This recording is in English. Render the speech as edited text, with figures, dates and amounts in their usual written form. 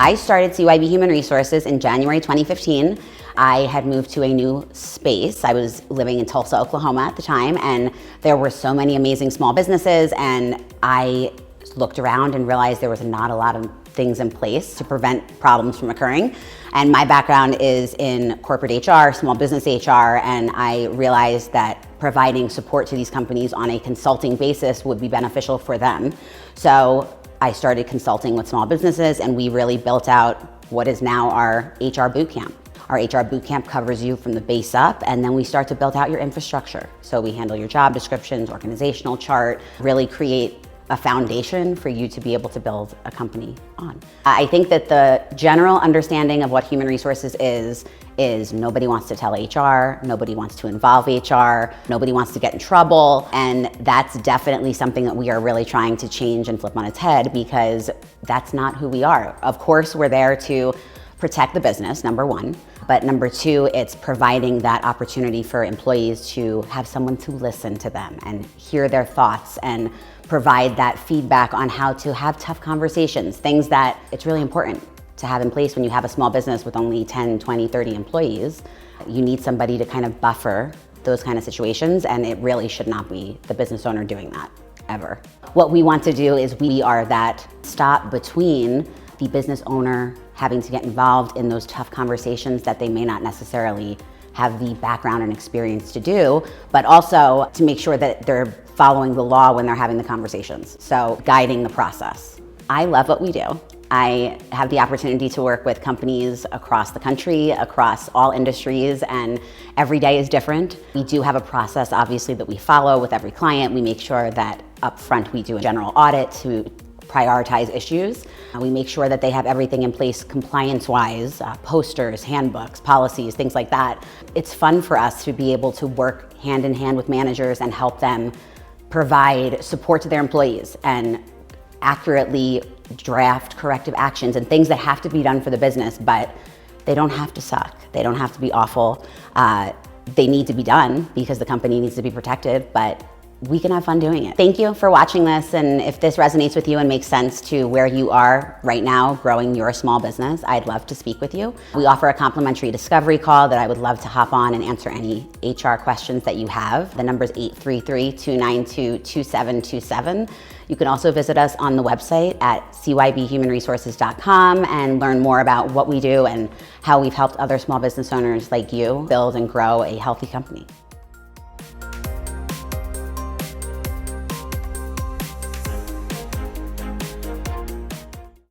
I started CYB Human Resources in January 2015. I had moved to a new space. I was living in Tulsa, Oklahoma at the time, and there were so many amazing small businesses, and I looked around and realized there was not a lot of things in place to prevent problems from occurring. And my background is in corporate HR, small business HR, and I realized that providing support to these companies on a consulting basis would be beneficial for them. So I started consulting with small businesses, and we really built out what is now our HR bootcamp. Our HR bootcamp covers you from the base up, and then we start to build out your infrastructure. So we handle your job descriptions, organizational chart, really create a foundation for you to be able to build a company on. I think that the general understanding of what human resources is nobody wants to tell HR, nobody wants to involve HR, nobody wants to get in trouble, and that's definitely something that we are really trying to change and flip on its head, because that's not who we are. Of course, we're there to protect the business, number one, but number two, it's providing that opportunity for employees to have someone to listen to them and hear their thoughts and provide that feedback on how to have tough conversations, things that it's really important to have in place when you have a small business with only 10, 20, 30 employees. You need somebody to kind of buffer those kind of situations, and it really should not be the business owner doing that, ever. What we want to do is we are that stop between the business owner having to get involved in those tough conversations that they may not necessarily have the background and experience to do, but also to make sure that they're following the law when they're having the conversations. So guiding the process. I love what we do. I have the opportunity to work with companies across the country, across all industries, and every day is different. We do have a process, obviously, that we follow with every client. We make sure that up front we do a general audit to prioritize issues. We make sure that they have everything in place compliance-wise, posters, handbooks, policies, things like that. It's fun for us to be able to work hand in hand with managers and help them provide support to their employees and accurately draft corrective actions and things that have to be done for the business, but they don't have to suck. They don't have to be awful. They need to be done because the company needs to be protected, but we can have fun doing it. Thank you for watching this, and if this resonates with you and makes sense to where you are right now growing your small business, I'd love to speak with you. We offer a complimentary discovery call that I would love to hop on and answer any HR questions that you have. The number is 833-292-2727. You can also visit us on the website at cybhumanresources.com and learn more about what we do and how we've helped other small business owners like you build and grow a healthy company.